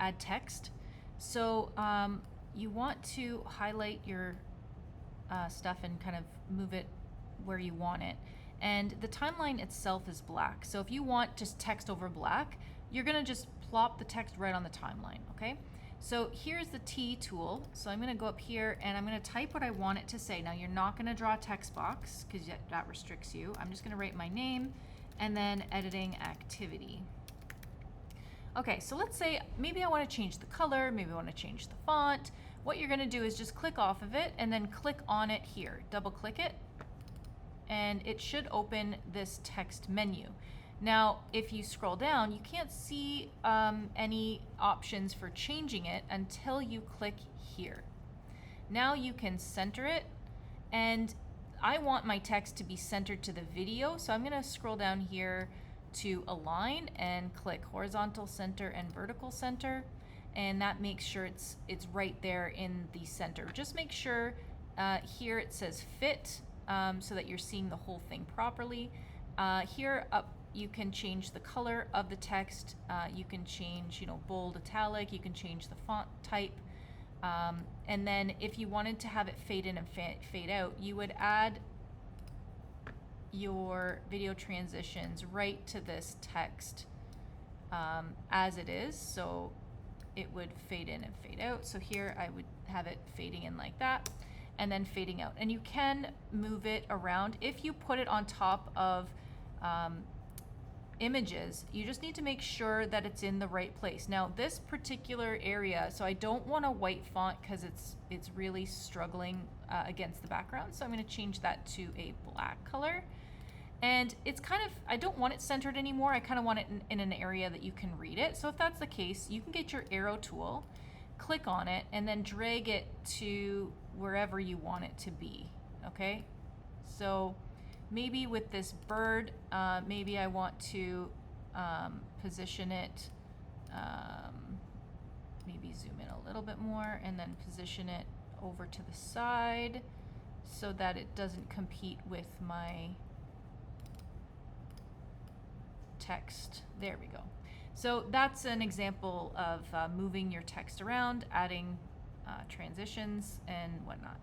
add text. So you want to highlight your stuff and kind of move it where you want it. And the timeline itself is black. So if you want just text over black, you're gonna just plop the text right on the timeline, okay? So here's the T tool. So I'm gonna go up here and I'm gonna type what I want it to say. Now you're not gonna draw a text box because that restricts you. I'm just gonna write my name and then editing activity. Okay, so let's say maybe I wanna change the color, maybe I wanna change the font. What you're gonna do is just click off of it and then click on it here. Double click it and it should open this text menu. Now, if you scroll down, you can't see any options for changing it until you click here. Now you can center it, and I want my text to be centered to the video, so I'm gonna scroll down here to align and click horizontal center and vertical center, and that makes sure it's right there in the center. Just make sure here it says fit, so that you're seeing the whole thing properly. Here up, you can change the color of the text. You can change, bold, italic. You can change the font type. And then if you wanted to have it fade in and fade out, you would add your video transitions right to this text as it is. So it would fade in and fade out. So here I would have it fading in like that and then fading out. And you can move it around. If you put it on top of images, you just need to make sure that it's in the right place. Now this particular area, so I don't want a white font because it's really struggling against the background. So I'm going to change that to a black color. And it's kind of, I don't want it centered anymore. I kind of want it in an area that you can read it. So if that's the case, you can get your arrow tool, click on it, and then drag it to wherever you want it to be, okay? So maybe with this bird, maybe I want to position it, maybe zoom in a little bit more and then position it over to the side so that it doesn't compete with my text. There we go. So that's an example of moving your text around, adding transitions and whatnot.